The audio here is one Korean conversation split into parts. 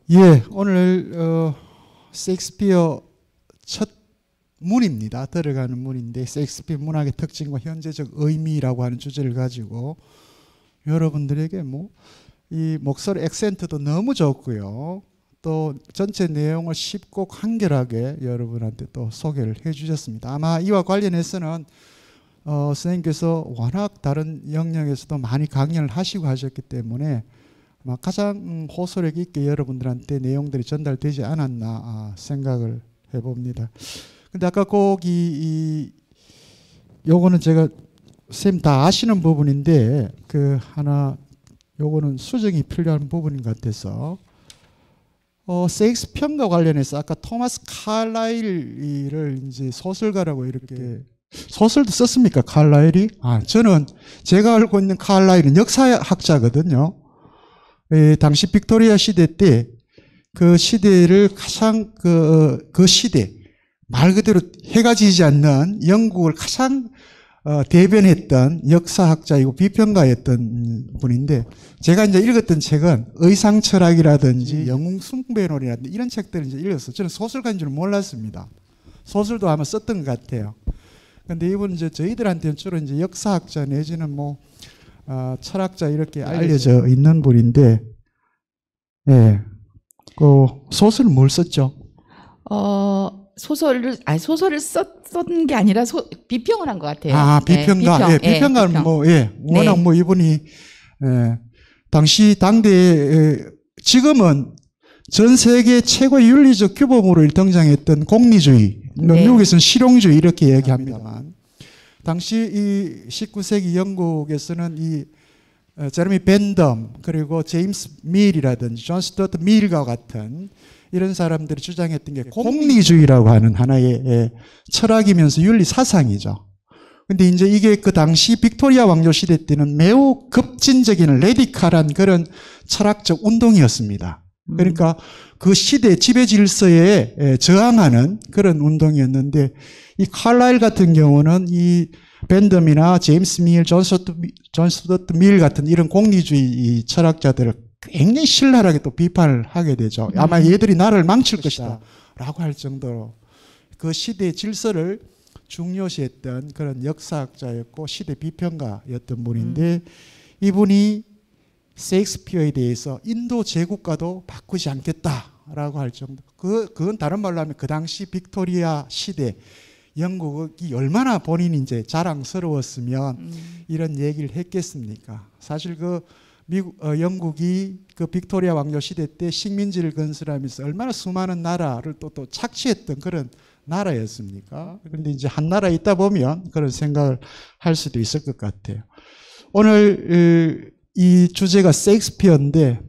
예, 오늘 셰익스피어 첫 문입니다. 들어가는 문인데 셰익스피어 문학의 특징과 현재적 의미라고 하는 주제를 가지고 여러분들에게 이 목소리 액센트도 너무 좋고요. 또 전체 내용을 쉽고 간결하게 여러분한테 또 소개를 해 주셨습니다. 아마 이와 관련해서는 선생님께서 워낙 다른 영역에서도 많이 강연을 하시고 하셨기 때문에 가장 호소력 있게 여러분들한테 내용들이 전달되지 않았나 생각을 해봅니다. 근데 아까 꼭 요거는 제가 선생님 다 아시는 부분인데 요거는 수정이 필요한 부분인 것 같아서 셰익스피어과 관련해서 아까 토마스 칼라일을 이제 소설가라고 이렇게 소설도 썼습니까? 칼라일이? 저는 제가 알고 있는 칼라일은 역사학자거든요. 당시 빅토리아 시대 때 그 시대를 가장 그 시대 말 그대로 해가 지지 않는 영국을 가장 대변했던 역사학자이고 비평가였던 분인데 제가 이제 읽었던 책은 의상철학이라든지 영웅 숭배론이라든지 이런 책들을 이제 읽었어요. 저는 소설가인 줄 몰랐습니다. 소설도 아마 썼던 것 같아요. 근데 이분은 이제 저희들한테는 주로 이제 역사학자 내지는 철학자 이렇게 알려져 있는 분인데, 예, 소설을 뭘 썼죠? 소설을 썼던 게 아니라 비평을 한 것 같아요. 비평가. 네, 비평가는 비평. 워낙 이분이, 당시 당대에, 지금은 전 세계 최고의 윤리적 규범으로 등장했던 공리주의, 미국에서는 실용주의 이렇게 얘기합니다만, 당시 이 19세기 영국에서는 이 제레미 벤덤 그리고 제임스 밀이라든지 존 스튜어트 밀과 같은 이런 사람들이 주장했던 게 공리주의라고 하는 하나의 철학이면서 윤리 사상이죠. 근데 이제 이게 그 당시 빅토리아 왕조 시대 때는 매우 급진적인 레디칼한 그런 철학적 운동이었습니다. 그러니까 그 시대 지배 질서에 저항하는 그런 운동이었는데 이 칼라일 같은 경우는 이 벤덤이나 제임스 밀, 존 스튜어트 밀 같은 이런 공리주의 철학자들을 굉장히 신랄하게 또 비판을 하게 되죠. 아마 얘들이 나라를 망칠 것이다 라고 할 정도로 그 시대의 질서를 중요시했던 그런 역사학자였고 시대 비평가였던 분인데 이분이 셰익스피어에 대해서 인도 제국과도 바꾸지 않겠다라고 할 정도. 그건 다른 말로 하면 그 당시 빅토리아 시대 영국이 얼마나 본인이 이제 자랑스러웠으면 이런 얘기를 했겠습니까? 사실 영국이 그 빅토리아 왕조 시대 때 식민지를 건설하면서 얼마나 수많은 나라를 또 착취했던 그런 나라였습니까? 그런데 이제 한 나라에 있다 보면 그런 생각을 할 수도 있을 것 같아요. 오늘 이 주제가 셰익스피어인데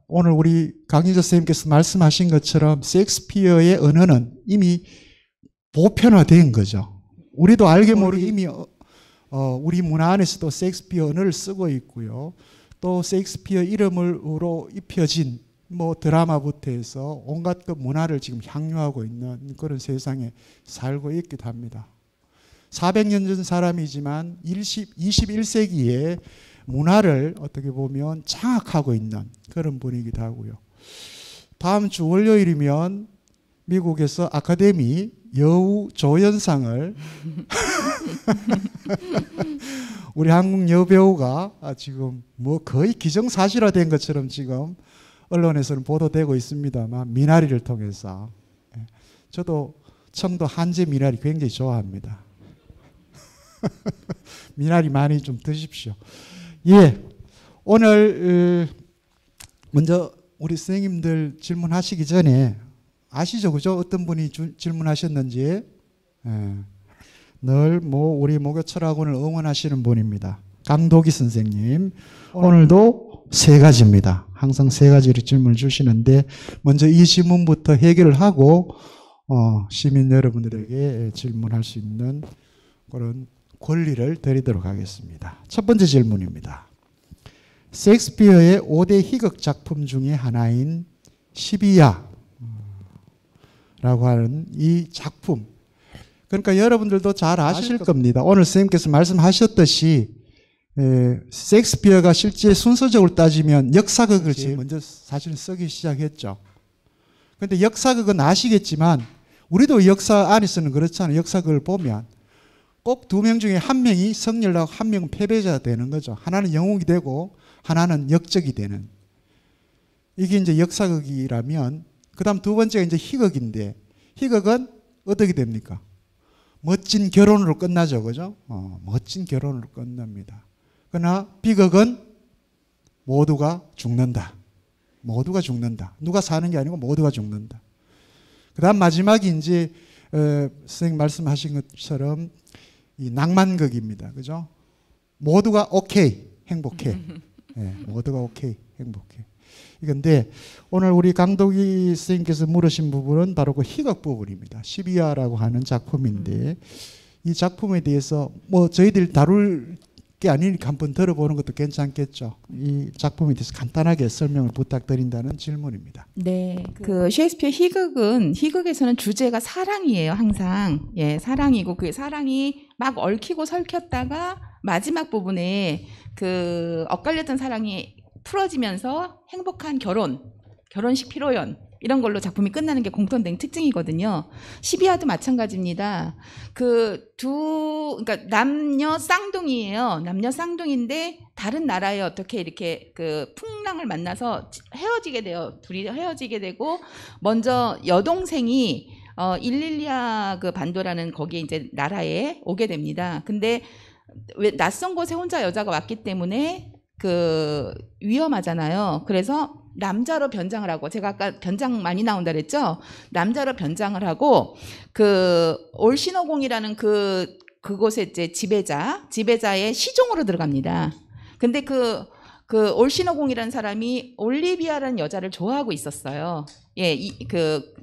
오늘 우리 강희조 선생님께서 말씀하신 것처럼 셰익스피어의 언어는 이미 보편화된 거죠. 우리도 알게 모르게 이미 우리 문화 안에서도 셰익스피어 언어를 쓰고 있고요. 또 셰익스피어 이름으로 입혀진 드라마부터 해서 온갖 그 문화를 지금 향유하고 있는 그런 세상에 살고 있기도 합니다. 400년 전 사람이지만 21세기에 문화를 어떻게 보면 장악하고 있는 그런 분이기도 하고요. 다음 주 월요일이면 미국에서 아카데미 여우 조연상을 우리 한국 여배우가 지금 거의 기정사실화된 것처럼 지금 언론에서는 보도되고 있습니다만 미나리를 통해서 저도 청도 한제 미나리 굉장히 좋아합니다. 미나리 많이 좀 드십시오. 예, 오늘 먼저 우리 선생님들 질문하시기 전에 아시죠? 그죠? 어떤 분이 질문하셨는지. 늘 우리 목요철학원을 응원하시는 분입니다. 강도기 선생님. 오늘도 세 가지입니다. 항상 세 가지로 질문을 주시는데 먼저 이 질문부터 해결을 하고 시민 여러분들에게 질문할 수 있는 그런 권리를 드리도록 하겠습니다. 첫 번째 질문입니다. 셰익스피어의 5대 희극 작품 중에 하나인 12야 라고 하는 이 작품, 그러니까 여러분들도 잘 아실 겁니다. 오늘 선생님께서 말씀하셨듯이 셰익스피어가 실제 순서적으로 따지면 역사극을 제일 먼저 사실 쓰기 시작했죠. 근데 역사극은 아시겠지만 우리도 역사 안에서는 그렇잖아요. 역사극을 보면 꼭 두 명 중에 한 명이 승리를 하고 한 명은 패배자가 되는 거죠. 하나는 영웅이 되고 하나는 역적이 되는. 이게 이제 역사극이라면 그다음 두 번째가 이제 희극인데 희극은 어떻게 됩니까? 멋진 결혼으로 끝나죠. 그죠? 멋진 결혼으로 끝납니다. 그러나 비극은 모두가 죽는다. 모두가 죽는다. 누가 사는 게 아니고 모두가 죽는다. 그 다음 마지막이 이제 선생님 말씀하신 것처럼 이 낭만극입니다. 그죠? 모두가 오케이, 행복해. 네, 모두가 오케이, 행복해. 이건데 오늘 우리 강도기 선생님께서 물으신 부분은 바로 그 희극 부분입니다. 12화라고 하는 작품인데 이 작품에 대해서 뭐 저희들 다룰 게 아니니까 한번 들어보는 것도 괜찮겠죠. 이 작품에 대해서 간단하게 설명을 부탁드린다는 질문입니다. 네, 그 셰익스피어 희극에서는 주제가 사랑이에요. 항상 예, 사랑이고 그 사랑이 막 얽히고 설켰다가 마지막 부분에 그 엇갈렸던 사랑이 풀어지면서 행복한 결혼식 피로연 이런 걸로 작품이 끝나는 게 공통된 특징이거든요. 12화도 마찬가지입니다. 그러니까 남녀 쌍둥이에요. 남녀 쌍둥이인데 다른 나라에 어떻게 이렇게 그 풍랑을 만나서 헤어지게 돼요. 둘이 헤어지게 되고 먼저 여동생이 일릴리아 그 반도라는 거기에 이제 나라에 오게 됩니다. 근데 왜 낯선 곳에 혼자 여자가 왔기 때문에 그 위험하잖아요. 그래서 남자로 변장을 하고 제가 아까 변장 많이 나온다 그랬죠. 남자로 변장을 하고 그 올시노공이라는 그곳의 이제 지배자의 시종으로 들어갑니다. 근데 그 올시노공이라는 사람이 올리비아라는 여자를 좋아하고 있었어요. 예,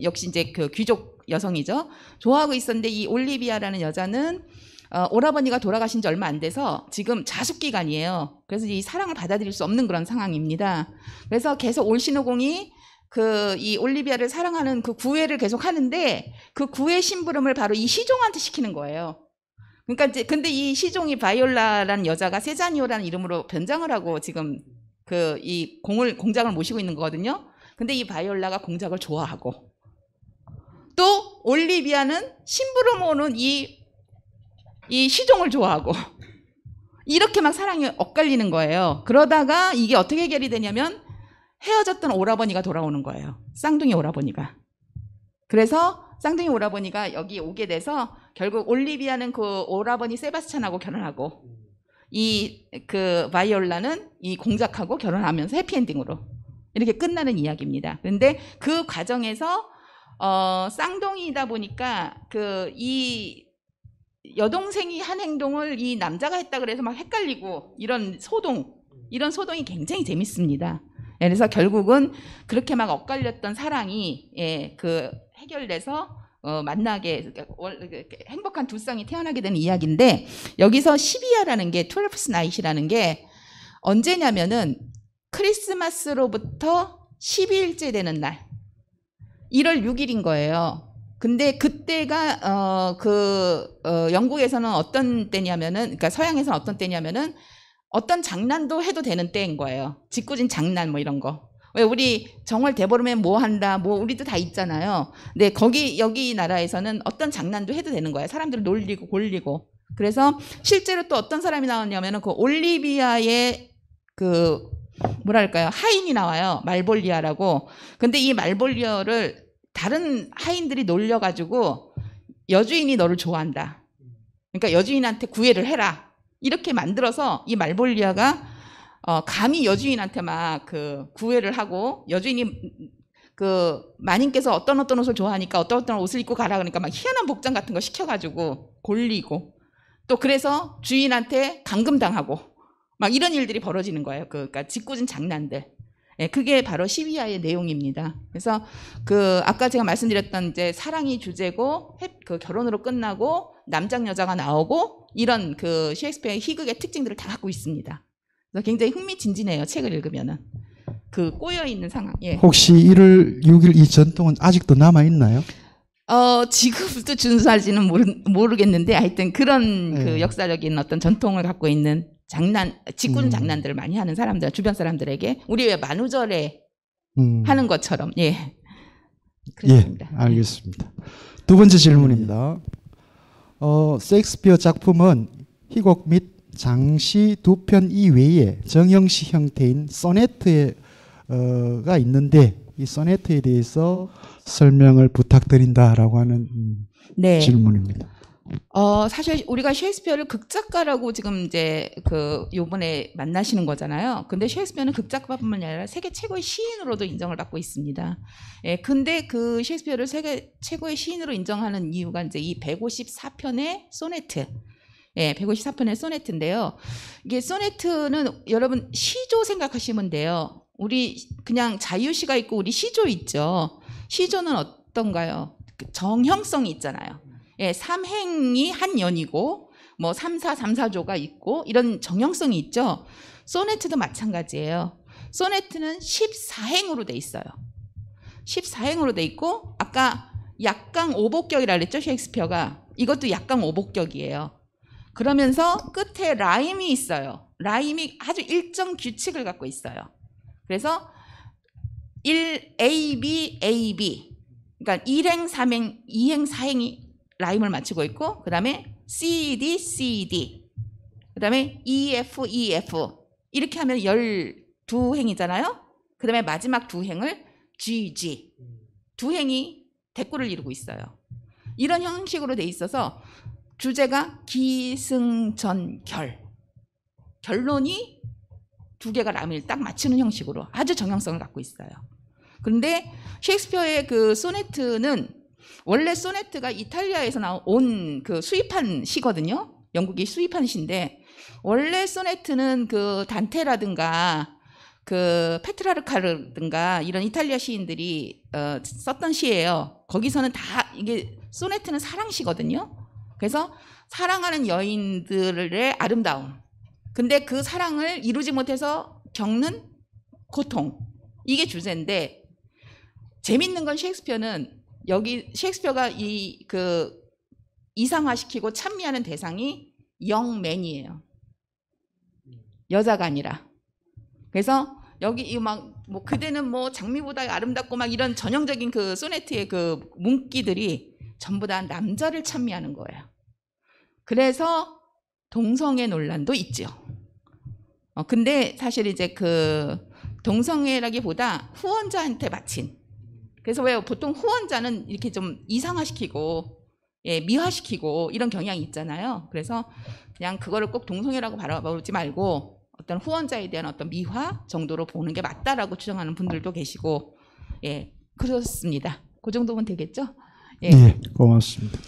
역시 이제 그 귀족 여성이죠. 좋아하고 있었는데 이 올리비아라는 여자는 오라버니가 돌아가신 지 얼마 안 돼서 지금 자숙기간이에요. 그래서 이 사랑을 받아들일 수 없는 그런 상황입니다. 그래서 계속 올시노공이 이 올리비아를 사랑하는 그 구애를 계속 하는데 그 구애 심부름을 바로 이 시종한테 시키는 거예요. 그러니까 이제 근데 이 시종이 바이올라라는 여자가 세자니오라는 이름으로 변장을 하고 지금 이 공작을 모시고 있는 거거든요. 근데 이 바이올라가 공작을 좋아하고 또 올리비아는 심부름 오는 이 시종을 좋아하고 이렇게 막 사랑이 엇갈리는 거예요. 그러다가 이게 어떻게 해결이 되냐면 헤어졌던 오라버니가 돌아오는 거예요. 쌍둥이 오라버니가. 그래서 쌍둥이 오라버니가 여기 오게 돼서 결국 올리비아는 그 오라버니 세바스찬하고 결혼하고 그 바이올라는 이 공작하고 결혼하면서 해피엔딩으로 이렇게 끝나는 이야기입니다. 그런데 그 과정에서 쌍둥이다 보니까 이 여동생이 한 행동을 이 남자가 했다 그래서 막 헷갈리고 이런 소동이 굉장히 재밌습니다. 그래서 결국은 그렇게 막 엇갈렸던 사랑이 해결돼서 만나게 행복한 두 쌍이 태어나게 되는 이야기인데 여기서 12화라는 게 12th night이라는 게 언제냐면은 크리스마스로부터 12일째 되는 날 1월 6일인 거예요. 근데 그때가 영국에서는 어떤 때냐면은 그러니까 서양에서는 어떤 때냐면은 어떤 장난도 해도 되는 때인 거예요. 짓궂은 장난 뭐 이런 거. 왜 우리 정월 대보름에 뭐 한다 뭐 우리도 다 있잖아요. 근데 여기 나라에서는 어떤 장난도 해도 되는 거예요. 사람들을 놀리고 골리고. 그래서 실제로 또 어떤 사람이 나왔냐면은 그 올리비아의 뭐랄까요 하인이 나와요. 말볼리아라고. 근데 이 말볼리아를 다른 하인들이 놀려가지고 여주인이 너를 좋아한다. 그러니까 여주인한테 구애를 해라. 이렇게 만들어서 이 말볼리아가 감히 여주인한테 막 구애를 하고 여주인이 마님께서 어떤 옷을 좋아하니까 어떤 옷을 입고 가라 그러니까 막 희한한 복장 같은 거 시켜가지고 골리고 또 그래서 주인한테 감금당하고 막 이런 일들이 벌어지는 거예요. 그러니까 짓궂은 장난들. 예, 그게 바로 12화의 내용입니다. 그래서 아까 제가 말씀드렸던 이제 사랑이 주제고 결혼으로 끝나고 남장 여자가 나오고 이런 셰익스피어의 희극의 특징들을 다 갖고 있습니다. 그래서 굉장히 흥미진진해요. 책을 읽으면은 꼬여 있는 상황. 예. 혹시 1월 6일 이 전통은 아직도 남아 있나요? 지금도 준수할지는 모르겠는데 하여튼 그런 역사적인 어떤 전통을 갖고 있는 짓궂은 장난들을 많이 하는 사람들, 주변 사람들에게 우리 왜 만우절에 하는 것처럼, 예. 그렇습니다. 예, 알겠습니다. 두 번째 질문입니다. 셰익스피어 작품은 희곡 및 장시 두 편 이외에 정형시 형태인 소네트가 있는데 이 소네트에 대해서 설명을 부탁드린다라고 하는 네. 질문입니다. 사실 우리가 셰익스피어를 극작가라고 지금 이제 요번에 만나시는 거잖아요. 근데 셰익스피어는 극작가뿐만 아니라 세계 최고의 시인으로도 인정을 받고 있습니다. 예, 근데 그 셰익스피어를 세계 최고의 시인으로 인정하는 이유가 이제 이 154편의 소네트. 예, 154편의 소네트인데요. 이게 소네트는 여러분 시조 생각하시면 돼요. 우리 그냥 자유시가 있고 우리 시조 있죠. 시조는 어떤가요? 정형성이 있잖아요. 예, 3행이 한 연이고 뭐 3사, 3사조가 있고 이런 정형성이 있죠. 소네트도 마찬가지예요. 소네트는 14행으로 돼 있어요. 14행으로 돼 있고 아까 약강 오복격이라 그랬죠. 셰익스피어가. 이것도 약강 오복격이에요. 그러면서 끝에 라임이 있어요. 라임이 아주 일정 규칙을 갖고 있어요. 그래서 1, A, B, A, B. 그러니까 1행, 3행, 2행, 4행이 라임을 맞추고 있고 그 다음에 C, D, C, D 그 다음에 E, F, E, F 이렇게 하면 12행이잖아요. 그 다음에 마지막 두 행을 G, G 두 행이 대꾸를 이루고 있어요. 이런 형식으로 돼 있어서 주제가 기승전결 결론이 두 개가 라임을 딱 맞추는 형식으로 아주 정형성을 갖고 있어요. 그런데 셰익스피어의 그 소네트는 원래 소네트가 이탈리아에서 나온 그 수입한 시거든요. 영국이 수입한 시인데 원래 소네트는 그 단테라든가 그 페트라르카라든가 이런 이탈리아 시인들이 썼던 시예요. 거기서는 다 이게 소네트는 사랑시거든요. 그래서 사랑하는 여인들의 아름다움. 근데 그 사랑을 이루지 못해서 겪는 고통. 이게 주제인데 재밌는 건 셰익스피어는 여기 셰익스피어가 이상화시키고 찬미하는 대상이 영맨이에요. 여자가 아니라. 그래서 여기 뭐 그대는 뭐 장미보다 아름답고 막 이런 전형적인 그 소네트의 그 문기들이 전부 다 남자를 찬미하는 거예요. 그래서 동성애 논란도 있죠. 근데 사실 이제 그 동성애라기보다 후원자한테 바친. 그래서 왜 보통 후원자는 이렇게 좀 이상화시키고 예, 미화시키고 이런 경향이 있잖아요. 그래서 그냥 그거를 꼭 동성애라고 바라보지 말고 어떤 후원자에 대한 어떤 미화 정도로 보는 게 맞다라고 주장하는 분들도 계시고 예, 그렇습니다. 그 정도면 되겠죠? 예, 예, 고맙습니다.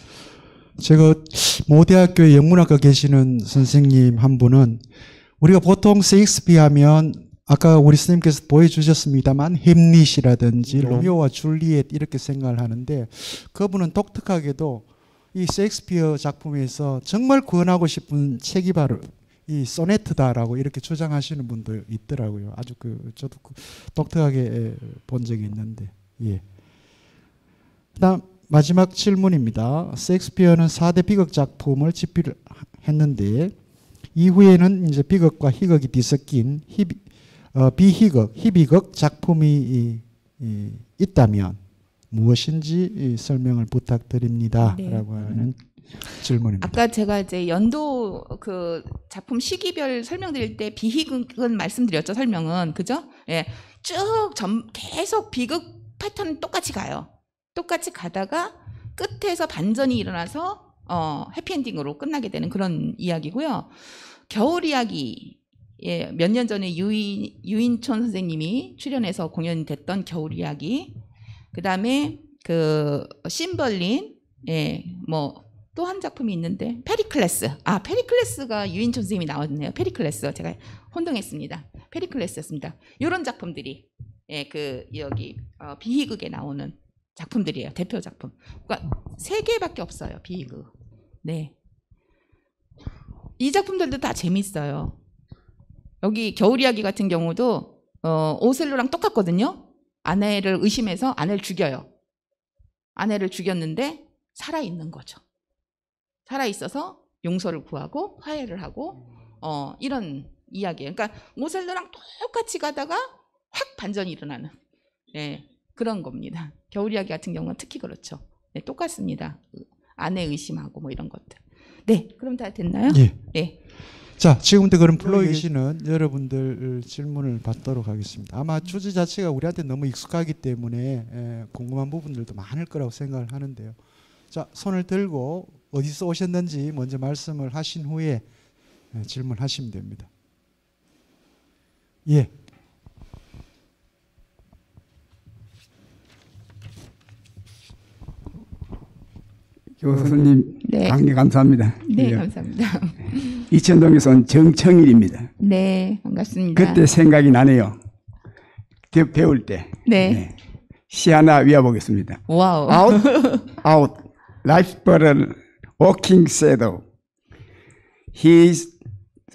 제가 모대학교에 영문학과 계시는 선생님 한 분은 우리가 보통 셰익스피어 하면 아까 우리 선생님께서 보여주셨습니다만 햄릿이라든지 로미오와 줄리엣 이렇게 생각을 하는데 그분은 독특하게도 이 셰익스피어 작품에서 정말 구원하고 싶은 책이 바로 이 소네트다라고 이렇게 주장하시는 분도 있더라고요. 아주 저도 독특하게 본 적이 있는데 예. 그다음 마지막 질문입니다. 셰익스피어는 4대 비극 작품을 집필을 했는데 이후에는 이제 비극과 희극이 뒤섞인 비희극, 희비극 작품이 있다면 무엇인지 설명을 부탁드립니다. 네. 라고 하는 질문입니다. 아까 제가 이제 연도 그 작품 시기별 설명드릴 때 비희극은 말씀드렸죠. 설명은 그죠? 예, 쭉 계속 비극 패턴 똑같이 가요. 똑같이 가다가 끝에서 반전이 일어나서 해피엔딩으로 끝나게 되는 그런 이야기고요. 겨울 이야기 예, 몇 년 전에 유인촌 선생님이 출연해서 공연됐던 겨울 이야기. 그다음에 그 심벌린 예, 뭐 또 한 작품이 있는데 페리클레스. 페리클레스가 유인촌 선생님이 나왔네요. 페리클레스. 제가 혼동했습니다. 페리클레스였습니다. 이런 작품들이 예, 그 여기 비희극에 나오는 작품들이에요. 대표 작품. 그러니까 3개밖에 없어요. 비희극. 네. 이 작품들도 다 재밌어요. 여기 겨울 이야기 같은 경우도 오셀로랑 똑같거든요. 아내를 의심해서 아내를 죽여요. 아내를 죽였는데 살아있는 거죠. 살아있어서 용서를 구하고 화해를 하고 이런 이야기예요. 그러니까 오셀로랑 똑같이 가다가 확 반전이 일어나는 네, 그런 겁니다. 겨울 이야기 같은 경우는 특히 그렇죠. 네, 똑같습니다. 아내 의심하고 뭐 이런 것들. 네, 그럼 다 됐나요? 예. 네. 자, 지금부터 그럼 플로에 계시는 여러분들 질문을 받도록 하겠습니다. 아마 주제 자체가 우리한테 너무 익숙하기 때문에 궁금한 부분들도 많을 거라고 생각을 하는데요. 자, 손을 들고 어디서 오셨는지 먼저 말씀을 하신 후에 질문하시면 됩니다. 예. 교수님 네. 강의 감사합니다. 네, 예. 감사합니다. 이천동에서 온 정청일입니다. 네, 반갑습니다. 그때 생각이 나네요. 배울 때. 네. 시 하나 외워보겠습니다. 와우. Out, life but a walking shadow. He is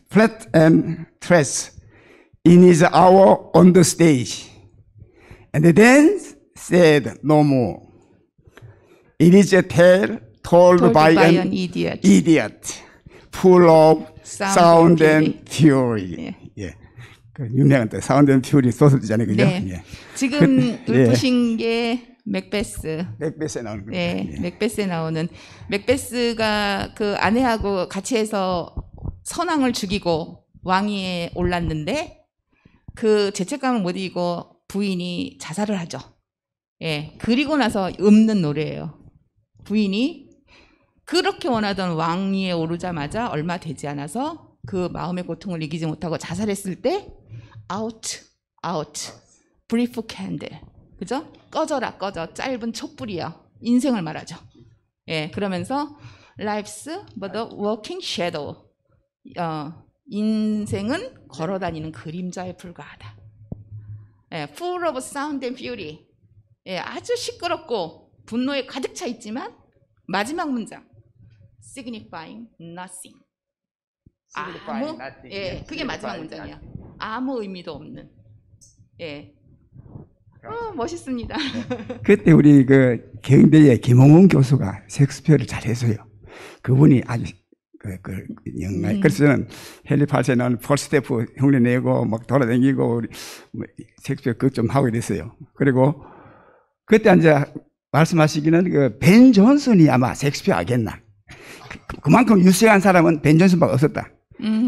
flat and dressed in his hour on the stage. And then said no more. It is a tale told by an idiot. idiot, full of Sound sound and and fury. 예. 그 유명한 또 사운드 앤 퓨리 소설이잖아요, 그죠? 네. 예. 지금 예. 보신 게 맥베스. 맥베스에 나오는 거죠. 네, 예. 맥베스에 나오는 맥베스가 그 아내하고 같이 해서 선왕을 죽이고 왕위에 올랐는데 그 죄책감을 못 이기고 부인이 자살을 하죠. 예, 그리고 나서 읊는 노래예요. 부인이 그렇게 원하던 왕위에 오르자마자 얼마 되지 않아서 그 마음의 고통을 이기지 못하고 자살했을 때 out, out, brief candle, 그죠? 꺼져라 꺼져, 짧은 촛불이야. 인생을 말하죠. 예, 그러면서 life's but a walking shadow. 인생은 걸어다니는 그림자에 불과하다. 예, full of sound and fury. 예, 아주 시끄럽고 분노에 가득 차 있지만 마지막 문장 signifying nothing. 아무, 예, 그게 마지막 문장이야. 아무 의미도 없는. 예, 멋있습니다. 그때 우리 그 경대의 김홍훈 교수가 셰익스피어를 잘해서요. 그분이 아주 영광. 그래서 저는 헨리 8세에 나오는 폴스테프 흉내 내고 막 돌아다니고 우리 셰익스피어 극 좀 하고 이랬어요. 그리고 그때 이제 말씀하시기는 그 벤 존슨이 아마 셰익스피어 하겠나. 그만큼 유수한 사람은 벤 존슨밖에 없었다.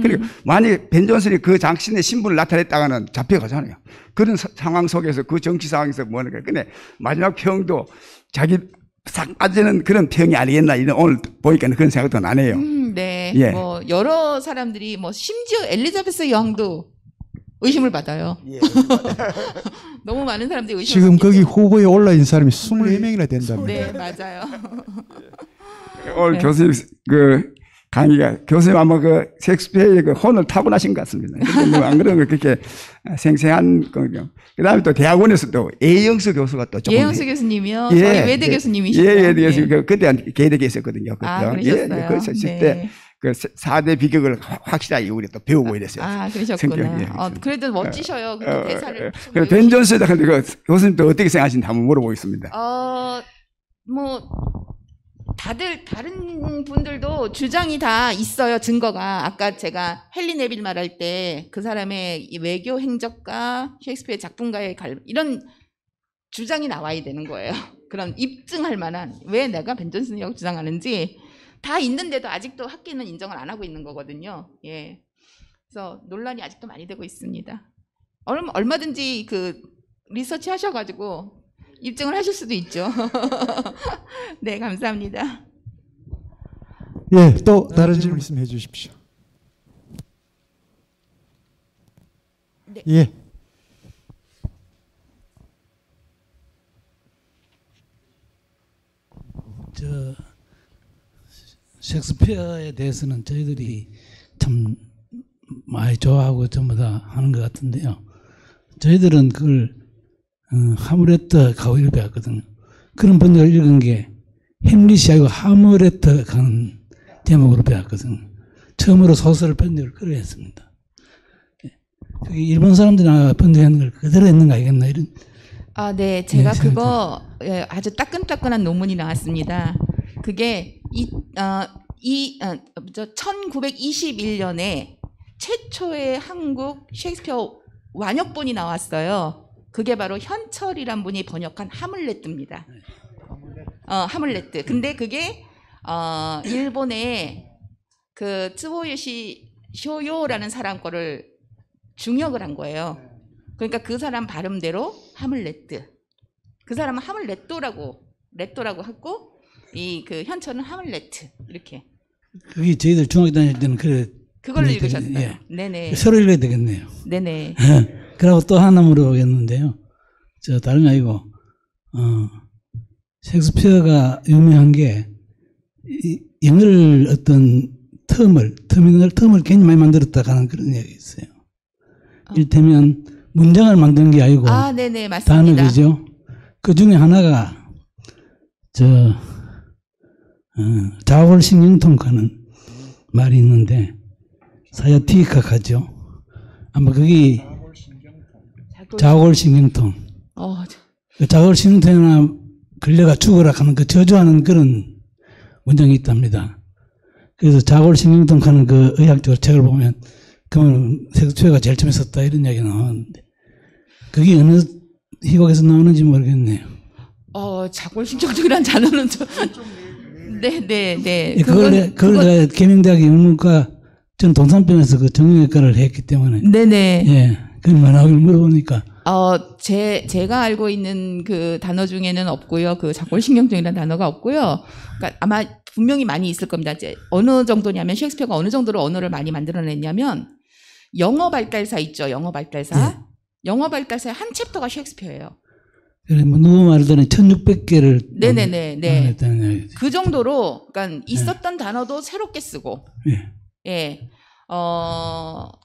그리고 만약에 벤 존슨이 그 당신의 신분을 나타냈다가는 잡혀가잖아요. 그런 상황 속에서 그 정치 상황에서 뭐는 거예요. 근데 마지막 평도 자기 싹 빠지는 그런 평이 아니겠나. 이런 오늘 보니까 그런 생각도 나네요. 네. 예. 뭐 여러 사람들이 뭐 심지어 엘리자베스 여왕도 의심을 받아요. 예. 너무 많은 사람들이 의심을 지금 받겠죠. 거기 후보에 올라 있는 사람이 24명이나 된답니다. 네, 맞아요. 오늘 네. 교수님 그 강의가 교수님 아마 그 셰익스피어의 그 혼을 타고나신 것 같습니다. 뭐 안 그러면 그렇게 생생한 거죠. 그다음에 또 대학원에서 또 예영수 교수가 또 조금 예영수 교수님이요. 예, 저희 외대 예, 교수님이시죠. 예, 외대 교수님 예. 그때 계획에 있었거든요. 아, 그때. 그러셨어요. 그래서 네. 그때 그 4대 비극을 확실하게 우리 또 배우고 이랬어요. 아, 그러셨구나. 성격, 예. 그래도 멋지셔요. 그 대사를. 그래서 벤 존슨에 대한 그 교수님도 어떻게 생각하시는지 한번 물어보겠습니다. 뭐 다들 다른 분들도 주장이 다 있어요. 증거가. 아까 제가 헨리 네빌 말할 때 그 사람의 이 외교 행적과 셰익스피어 작품가의 이런 주장이 나와야 되는 거예요. 그런 입증할 만한 왜 내가 벤 존슨이라고 주장하는지 다 있는데도 아직도 학계는 인정을 안 하고 있는 거거든요. 예. 그래서 논란이 아직도 많이 되고 있습니다. 얼마든지 그 리서치 하셔가지고 입증을 하실 수도 있죠. 네, 감사합니다. 예, 또 다른 질문 있으면 해주십시오. 네. 예. 셰익스피어에 대해서는 저희들이 참 많이 좋아하고 전부 다 하는 것 같은데요. 저희들은 그걸 하므레트 가오를 배웠거든요. 그런 번역을 읽은 게 햄릿이하고 하므레트 가는 제목으로 배웠거든요. 처음으로 소설을 번역을 그래 했습니다. 그게 일본 사람들이 번역하는 걸 그대로 했는가 알겠나 이런. 아, 네, 제가 네, 그거 아주 따끈따끈한 논문이 나왔습니다. 그게 1921년에 최초의 한국 셰익스피어 완역본이 나왔어요. 그게 바로 현철이란 분이 번역한 하물레트입니다. 하물레트. 근데 그게 일본의 그 쯔보요시 쇼요라는 사람 거를 중역을 한 거예요. 그러니까 그 사람 발음대로 하물레트. 그 사람은 하물레토라고 했고 이 그 현철은 하물레트 이렇게. 그게 저희들 중학교 다닐 때는 그걸로 네, 읽으셨어요. 예. 네네. 서로 읽어야 되겠네요. 네네. 그리고 또 하나 물어보겠는데요. 저 다른 게 아니고 셰익스피어가 유명한 게 영어를 어떤 텀을 괜히 많이 만들었다 하는 그런 이야기가 있어요. 일테면 문장을 만드는 게 아니고 네네 맞습니다. 단어죠. 그 중에 하나가 자골신경통하는 말이 있는데 사야티카카죠. 아마 그게 자골신경통. 그 자골신경통이나 걸려가 죽어라 하는 그 저주하는 그런 문장이 있답니다. 그래서 자골신경통 하는 그 의학적으로 책을 보면 그러면 셰익스피어가 제일 처음에 썼다 이런 이야기가 나오는데 그게 어느 희곡에서 나오는지 모르겠네요. 자골신경통이란 단어는 네네네. 그걸 내가 계명대학 영문과 전 동산병에서 그 정형외과를 했기 때문에 네네. 예, 그걸 만화를 물어보니까 제가 알고 있는 그 단어 중에는 없고요. 그 자골신경통이라는 단어가 없고요. 그러니까 아마 분명히 많이 있을 겁니다. 이제 어느 정도냐면 셰익스피어가 어느 정도로 언어를 많이 만들어냈냐면 영어 발달사 있죠. 영어 발달사. 네. 영어 발달사의 한 챕터가 셰익스피어예요. 그래 뭐 누구 말들은 1600개를 네네네. 네. 그 정도로 그러니까 있었던 단어도 새롭게 쓰고 예.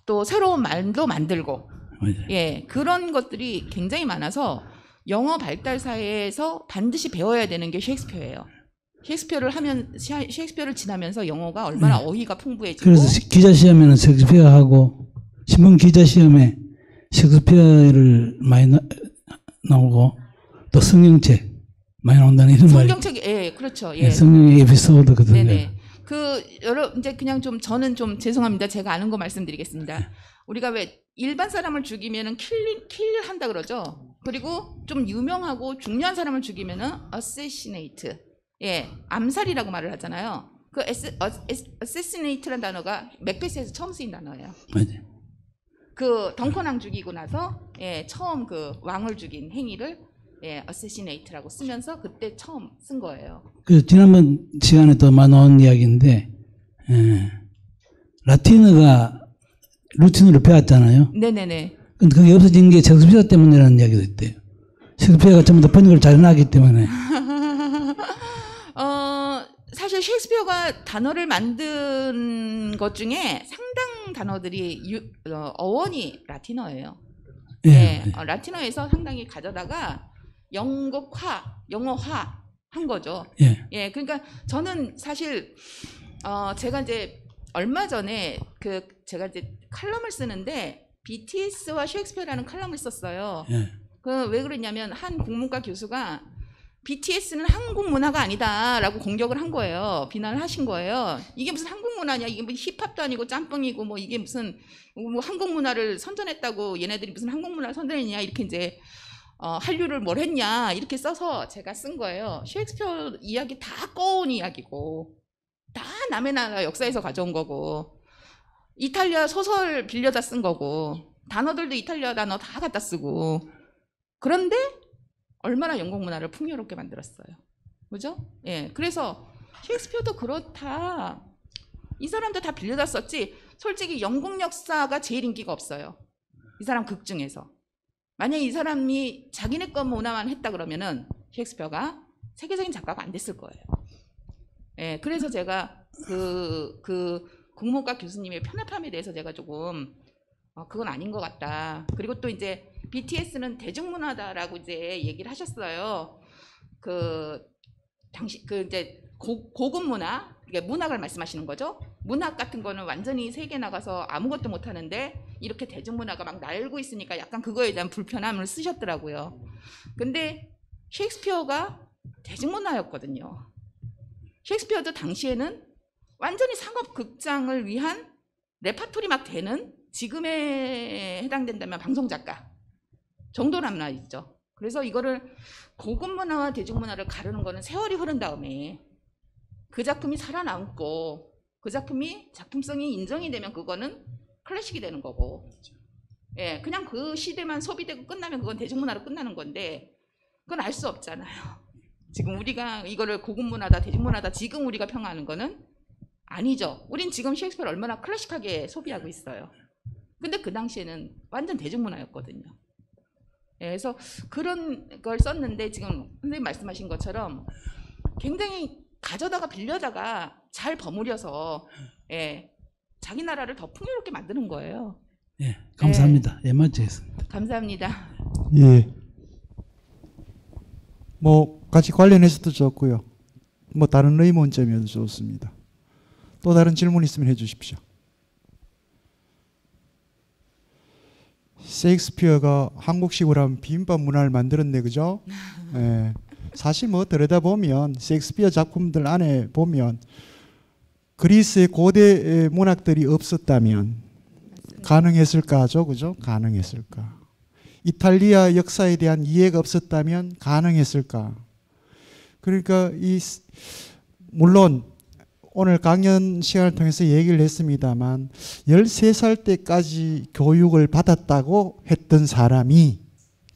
또 새로운 말도 만들고 맞아요. 예. 그런 것들이 굉장히 많아서 영어 발달사에서 반드시 배워야 되는 게 셰익스피어예요. 셰익스피어를 지나면서 영어가 얼마나 어휘가 풍부해지고 그래서 기자 시험에는 셰익스피어하고 신문 기자 시험에 셰익스피어를 많이 나오고 또 성경책 많이 나온다는 이런 말이. 성경책 그렇죠. 예, 성경의 에피소드거든요. 네네. 이제 그냥 저는 좀 죄송합니다. 제가 아는 거 말씀드리겠습니다. 우리가 왜 일반 사람을 죽이면은 킬 한다 그러죠. 그리고 좀 유명하고 중요한 사람을 죽이면은 assassinate. 예, 암살이라고 말을 하잖아요. 그 assassinate라는 단어가 맥베스에서 처음 쓰인 단어예요. 맞아요. 그 덩컨왕 죽이고 나서 처음 그 왕을 죽인 행위를 assassinate라고 쓰면서 그때 처음 쓴 거예요. 그 지난번 시간에 또 나온 이야기인데 라틴어가 루틴으로 배웠잖아요. 네네네. 근데 그게 없어진 게 셰익스피어 때문이라는 이야기도 있대요. 셰익스피어가 전부 다 번역을 잘 해놨기 때문에. 사실 셰익스피어가 단어를 만든 것 중에 상당 단어들이 어원이 라틴어예요. 네, 라틴어에서 상당히 가져다가 영어화 한 거죠. 예, 그러니까 저는 사실 제가 이제 얼마 전에 제가 이제 칼럼을 쓰는데 BTS와 셰익스피어라는 칼럼을 썼어요. 왜 그랬냐면 한 국문과 교수가 BTS는 한국 문화가 아니다라고 공격을 한 거예요. 비난을 하신 거예요. 이게 무슨 한국 문화냐? 이게 뭐 힙합도 아니고 짬뽕이고 뭐 이게 무슨 뭐 한국 문화를 선전했다고 얘네들이 무슨 한국 문화를 선전했냐? 이렇게 이제 한류를 뭘 했냐? 이렇게 써서 제가 쓴 거예요. 셰익스피어 이야기 다 꺼온 이야기고 다 남의 나라 역사에서 가져온 거고 이탈리아 소설 빌려다 쓴 거고 단어들도 이탈리아 단어 다 갖다 쓰고 그런데 얼마나 영국 문화를 풍요롭게 만들었어요. 그죠? 예. 그래서 셰익스피어도 그렇다. 이 사람도 다 빌려다 썼지. 솔직히 영국 역사가 제일 인기가 없어요. 이 사람 극 중에서. 만약에 이 사람이 자기네 거 문화만 했다 그러면은 셰익스피어가 세계적인 작가가 안 됐을 거예요. 예. 그래서 제가 그 국문과 교수님의 편협함에 대해서 제가 조금 그건 아닌 것 같다. 그리고 또 이제 BTS는 대중문화다라고 이제 얘기를 하셨어요. 이제 고급 문화, 그러니까 문학을 말씀하시는 거죠. 문학 같은 거는 완전히 세계 나가서 아무것도 못 하는데 이렇게 대중문화가 막 날고 있으니까 약간 그거에 대한 불편함을 쓰셨더라고요. 근데 셰익스피어가 대중문화였거든요. 셰익스피어도 당시에는 완전히 상업 극장을 위한 레파토리 막 되는 지금에 해당된다면 방송작가. 정도나 있죠. 그래서 이거를 고급 문화와 대중문화를 가르는 거는 세월이 흐른 다음에 그 작품이 살아남고 그 작품이 작품성이 인정이 되면 그거는 클래식이 되는 거고, 예, 그냥 그 시대만 소비되고 끝나면 그건 대중문화로 끝나는 건데 그건 알 수 없잖아요. 지금 우리가 이거를 고급 문화다 대중문화다 지금 우리가 평가하는 거는 아니죠. 우린 지금 셰익스피어를 얼마나 클래식하게 소비하고 있어요. 근데 그 당시에는 완전 대중문화였거든요. 예, 그래서 그런 걸 썼는데 지금 선생님 말씀하신 것처럼 굉장히 가져다가 빌려다가 잘 버무려서, 예, 자기 나라를 더 풍요롭게 만드는 거예요. 예, 감사합니다. 예, 마치겠습니다. 감사합니다. 예. 뭐 같이 관련해서도 좋고요. 뭐 다른 의문점이어도 좋습니다. 또 다른 질문 있으면 해주십시오. 셰익스피어가 한국식으로 하면 비빔밥 문화를 만들었네, 그죠? 예. 사실 뭐 들여다보면 셰익스피어 작품들 안에 보면 그리스의 고대 문학들이 없었다면 가능했을까죠, 그죠? 가능했을까? 이탈리아 역사에 대한 이해가 없었다면 가능했을까? 그러니까 물론 오늘 강연 시간을 통해서 얘기를 했습니다만 13살 때까지 교육을 받았다고 했던 사람이,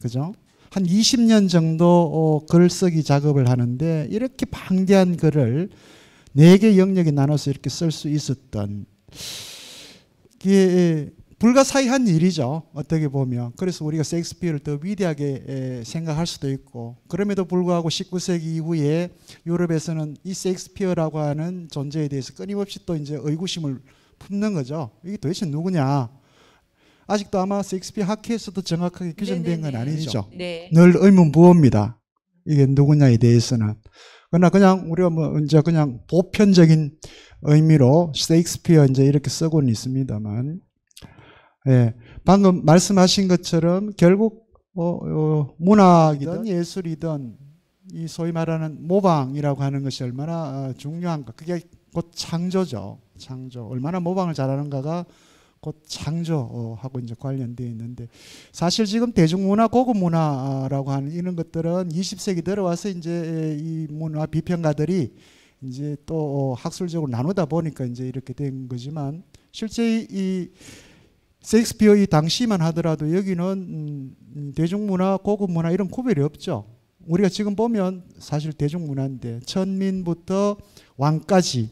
그죠? 한 20년 정도 글쓰기 작업을 하는데 이렇게 방대한 글을 4개 영역에 나눠서 이렇게 쓸 수 있었던, 이게 불가사의한 일이죠. 어떻게 보면. 그래서 우리가 셰익스피어를 더 위대하게 생각할 수도 있고, 그럼에도 불구하고 19세기 이후에 유럽에서는 이 셰익스피어라고 하는 존재에 대해서 끊임없이 또 이제 의구심을 품는 거죠. 이게 도대체 누구냐. 아직도 아마 셰익스피어 학회에서도 정확하게 규정된 건 아니죠. 네. 늘 의문부호입니다. 이게 누구냐에 대해서는. 그러나 그냥 우리가 뭐 이제 그냥 보편적인 의미로 셰익스피어 이제 이렇게 쓰고는 있습니다만, 예, 방금 말씀하신 것처럼 결국 문학이든 예술이든 이 소위 말하는 모방이라고 하는 것이 얼마나 중요한가. 그게 곧 창조죠. 창조. 얼마나 모방을 잘하는가가 곧 창조하고 이제 관련되어 있는데, 사실 지금 대중문화, 고급문화라고 하는 이런 것들은 20세기 들어와서 이제 이 문화 비평가들이 이제 또 학술적으로 나누다 보니까 이제 이렇게 된 거지만, 실제 이 셰익스피어 이 당시만 하더라도 여기는 대중문화, 고급문화 이런 구별이 없죠. 우리가 지금 보면 사실 대중문화인데 천민부터 왕까지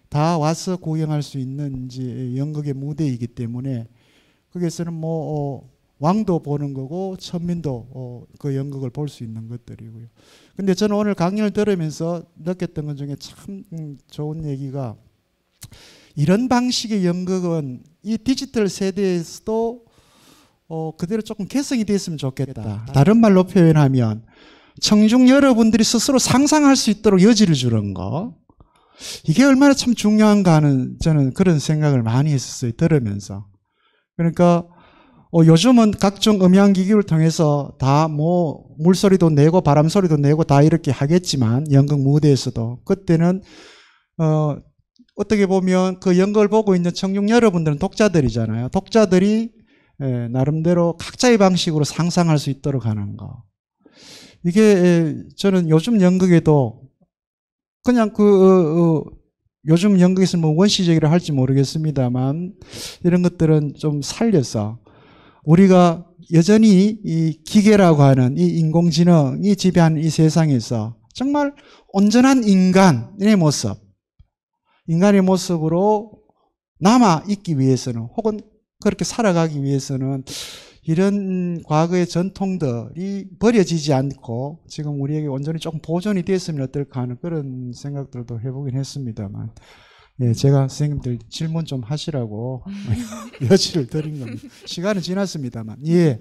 다 와서 구경할 수 있는 이제 연극의 무대이기 때문에 거기에서는 뭐 왕도 보는 거고 천민도 그 연극을 볼 수 있는 것들이고요. 근데 저는 오늘 강연을 들으면서 느꼈던 것 중에 참 좋은 얘기가, 이런 방식의 연극은 이 디지털 세대에서도 그대로 조금 개성이 됐으면 좋겠다. 다른 말로 표현하면 청중 여러분들이 스스로 상상할 수 있도록 여지를 주는 거, 이게 얼마나 참 중요한가 하는 저는 그런 생각을 많이 했었어요, 들으면서. 그러니까 요즘은 각종 음향기기를 통해서 다 뭐 물소리도 내고 바람소리도 내고 다 이렇게 하겠지만, 연극 무대에서도 그때는 어떻게 보면 그 연극을 보고 있는 청중 여러분들은 독자들이잖아요. 독자들이 나름대로 각자의 방식으로 상상할 수 있도록 하는 거. 이게 저는 요즘 연극에도 그냥 요즘 연극에서 뭐 원시적이라 할지 모르겠습니다만, 이런 것들은 좀 살려서 우리가 여전히 이 기계라고 하는 이 인공지능이 지배하는 이 세상에서 정말 온전한 인간의 모습, 인간의 모습으로 남아 있기 위해서는, 혹은 그렇게 살아가기 위해서는 이런 과거의 전통들이 버려지지 않고 지금 우리에게 온전히 조금 보존이 됐으면 어떨까 하는 그런 생각들도 해보긴 했습니다만, 예, 제가 선생님들 질문 좀 하시라고 여지를 드린 겁니다. 시간은 지났습니다만. 예.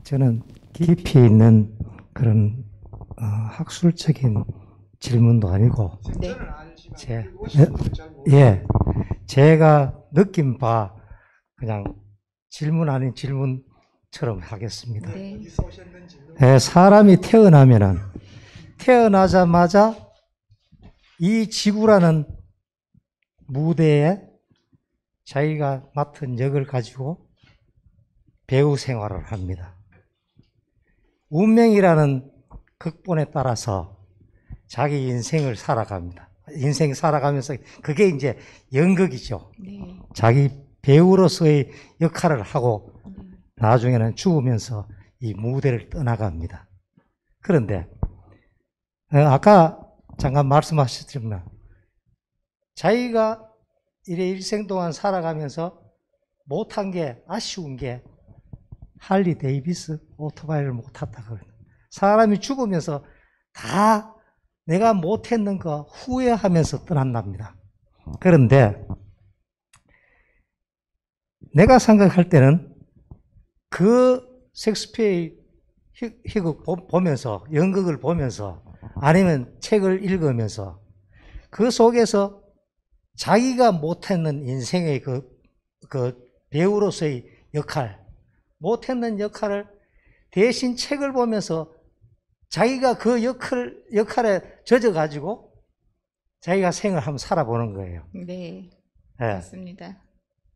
저는 깊이 있는 그런 학술적인 질문도 아니고, 네. 제가 느낀 바 그냥 질문 아닌 질문처럼 하겠습니다. 네. 사람이 태어나자마자 이 지구라는 무대에 자기가 맡은 역을 가지고 배우 생활을 합니다. 운명이라는 극본에 따라서 자기 인생을 살아갑니다. 인생 살아가면서 그게 이제 연극이죠. 네. 자기 배우로서의 역할을 하고 나중에는 죽으면서 이 무대를 떠나갑니다. 그런데 아까 잠깐 말씀하셨지만 자기가 이래 일생 동안 살아가면서 못한 게 아쉬운 게 할리 데이비스 오토바이를 못 탔다고 그래요. 사람이 죽으면서 다 내가 못했는 거 후회하면서 떠난답니다. 그런데 내가 생각할 때는 그 셰익스피어의 희극 보면서, 연극을 보면서, 아니면 책을 읽으면서 그 속에서 자기가 못했는 인생의 그 배우로서의 역할, 못했는 역할을 대신 책을 보면서 자기가 그 역할에 젖어가지고 자기가 생을 한번 살아보는 거예요. 네. 네. 맞습니다.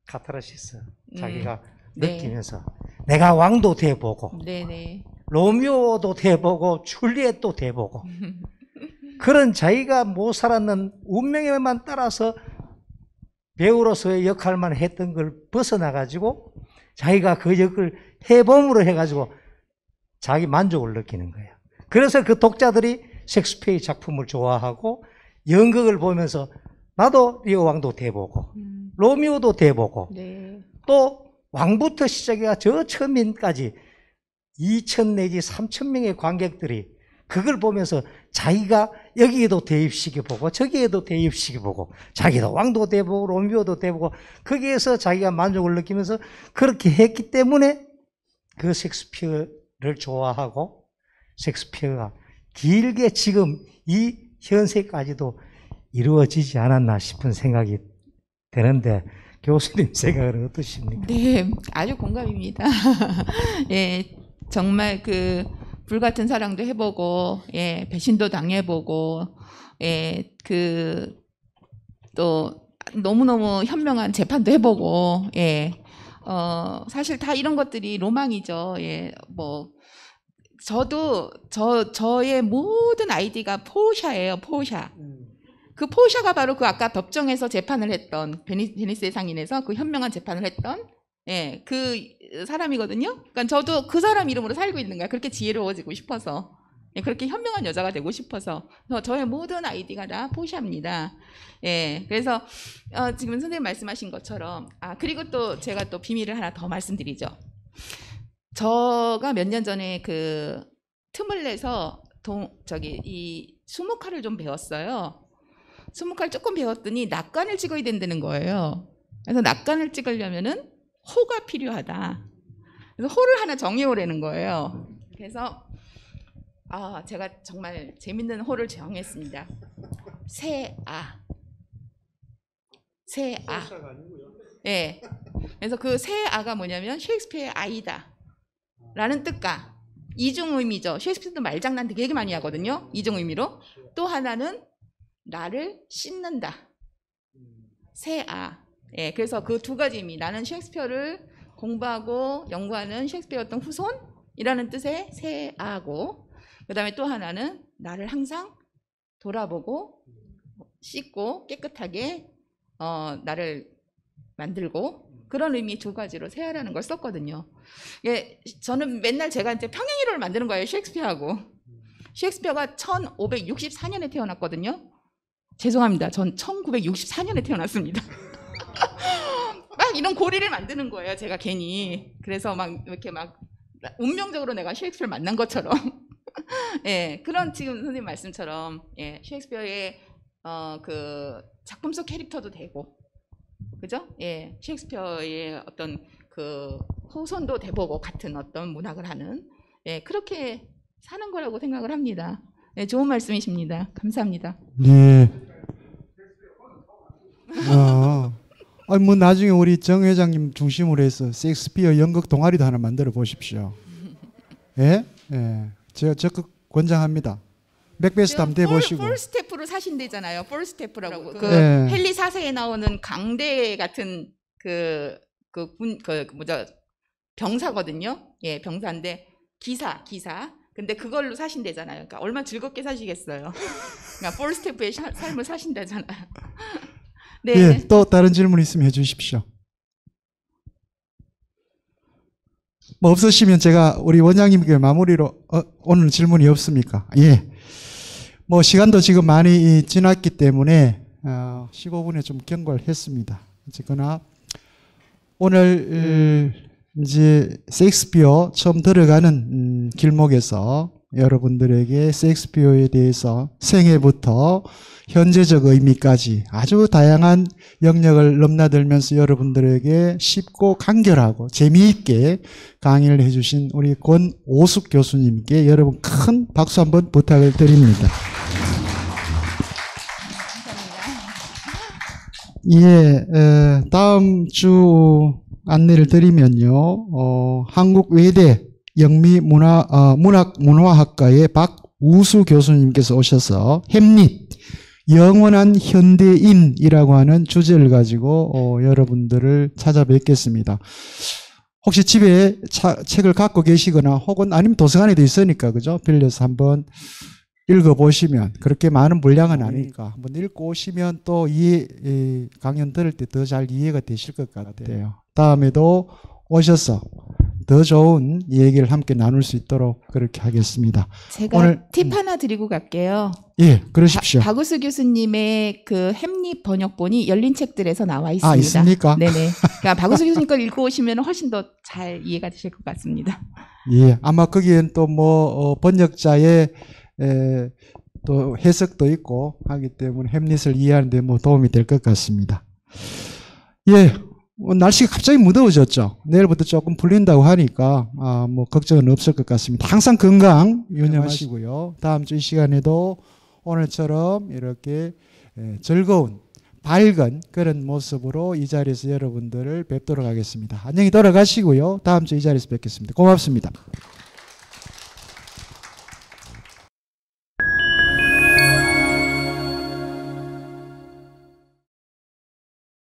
카타르시스. 자기가 네. 느끼면서 내가 왕도 돼보고 네네. 로미오도 돼보고 줄리엣도 돼보고 그런 자기가 못 살았는 운명에만 따라서 배우로서의 역할만 했던 걸 벗어나가지고 자기가 그 역을 해봄으로 해가지고 자기 만족을 느끼는 거예요. 그래서 그 독자들이 셰익스피어의 작품을 좋아하고 연극을 보면서 나도 리오 왕도 돼보고 로미오도 돼보고 네. 또 왕부터 시작해가 저 천민까지 2천 내지 3천 명의 관객들이 그걸 보면서 자기가 여기에도 대입시켜보고 저기에도 대입시켜보고 자기도 왕도 돼보고 로미오도 돼보고 거기에서 자기가 만족을 느끼면서 그렇게 했기 때문에 그 셰익스피어를 좋아하고 셰익스피어가 길게 지금 이 현세까지도 이루어지지 않았나 싶은 생각이 되는데 교수님 생각은 어떠십니까? 네, 아주 공감입니다. 예, 정말 그 불같은 사랑도 해보고, 예, 배신도 당해보고, 예, 그 또 너무너무 현명한 재판도 해보고, 예, 사실 다 이런 것들이 로망이죠. 예, 뭐 저도 저의 모든 아이디가 포샤예요, 포샤. 그 포샤가 바로 그 아까 법정에서 재판을 했던 베니스의 상인에서 그 현명한 재판을 했던 예, 그 사람이거든요. 그러니까 저도 그 사람 이름으로 살고 있는 거야. 그렇게 지혜로워지고 싶어서. 예, 그렇게 현명한 여자가 되고 싶어서. 저의 모든 아이디가 다 포샤입니다. 예, 그래서 지금 선생님 말씀하신 것처럼 그리고 또 제가 또 비밀을 하나 더 말씀드리죠. 저가 몇 년 전에 그 틈을 내서 이 수목화를 좀 배웠어요. 수목화를 조금 배웠더니 낙관을 찍어야 된다는 거예요. 그래서 낙관을 찍으려면은 호가 필요하다. 그래서 호를 하나 정해오라는 거예요. 그래서 제가 정말 재밌는 호를 정했습니다. 새아. 네. 그래서 그 새아가 뭐냐면 셰익스피어의 아이다. 라는 뜻과 이중 의미죠. 셰익스피어도 말장난 되게 많이 하거든요. 이중 의미로. 또 하나는 나를 씻는다. 새아. 예, 그래서 그 두 가지 의미. 나는 셰익스피어를 공부하고 연구하는 셰익스피어 어떤 후손이라는 뜻의 새아고, 그 다음에 또 하나는 나를 항상 돌아보고 씻고 깨끗하게 나를 만들고, 그런 의미 두 가지로 새아라는 걸 썼거든요. 예, 저는 맨날 제가 이제 평행이론을 만드는 거예요, 셰익스피어하고. 셰익스피어가 1564년에 태어났거든요. 죄송합니다. 전 1964년에 태어났습니다. 막 이런 고리를 만드는 거예요, 제가 괜히. 그래서 막 이렇게 막 운명적으로 내가 셰익스피어를 만난 것처럼. 예, 그런 지금 선생님 말씀처럼 예, 셰익스피어의 그 작품 속 캐릭터도 되고, 그죠? 예, 셰익스피어의 어떤 그 후손도 돼보고 같은 어떤 문학을 하는, 예, 그렇게 사는 거라고 생각을 합니다. 네, 좋은 말씀이십니다. 감사합니다. 네. 뭐 나중에 우리 정 회장님 중심으로 해서 셰익스피어 연극 동아리도 하나 만들어 보십시오. 예? 예. 제가 적극 권장합니다. 맥베스트 한번 대보시고. 폴 스태프로 사신대잖아요. 폴 스태프라고. 그 네. 헨리 4세에 나오는 강대 같은 뭐죠? 병사거든요. 예, 병사인데 기사. 근데 그걸로 사신대잖아요. 그러니까 얼마나 즐겁게 사시겠어요. 그러니까 폴 스태프의 삶을 사신다잖아요. 네. 예, 또 다른 질문 있으면 해주십시오. 뭐 없으시면 제가 우리 원장님께 마무리로 오늘 질문이 없습니까? 예. 뭐 시간도 지금 많이 지났기 때문에 15분에 좀 경과를 했습니다. 어쨌거나 오늘 이제 셰익스피어 처음 들어가는 길목에서 여러분들에게 셰익스피어에 대해서 생애부터 현재적 의미까지 아주 다양한 영역을 넘나들면서 여러분들에게 쉽고 간결하고 재미있게 강의를 해주신 우리 권오숙 교수님께 여러분 큰 박수 한번 부탁을 드립니다. 예, 다음 주 안내를 드리면요, 한국 외대 영미문학문화학과의 박우수 교수님께서 오셔서 햄릿 영원한 현대인이라고 하는 주제를 가지고 여러분들을 찾아뵙겠습니다. 혹시 집에 책을 갖고 계시거나 혹은 아니면 도서관에도 있으니까 그죠? 빌려서 한번 읽어보시면 그렇게 많은 분량은 아니니까 한번 읽고 오시면 또 강연 들을 때 더 잘 이해가 되실 것 같아요. 다음에도 오셔서 더 좋은 얘기를 함께 나눌 수 있도록 그렇게 하겠습니다. 제가 오늘 팁 하나 드리고 갈게요. 예, 그러십시오. 박우수 교수님의 그 햄릿 번역본이 열린 책들에서 나와 있습니다. 있습니까? 네네. 그러니까 박우수 교수님 걸 읽고 오시면 훨씬 더 잘 이해가 되실 것 같습니다. 예, 아마 거기엔 또 뭐 번역자의 또 해석도 있고 하기 때문에 햄릿을 이해하는 데 뭐 도움이 될 것 같습니다. 예, 날씨가 갑자기 무더워졌죠. 내일부터 조금 풀린다고 하니까 뭐 걱정은 없을 것 같습니다. 항상 건강 유념하시고요. 다음 주 이 시간에도 오늘처럼 이렇게 즐거운 밝은 그런 모습으로 이 자리에서 여러분들을 뵙도록 하겠습니다. 안녕히 돌아가시고요. 다음 주 이 자리에서 뵙겠습니다. 고맙습니다.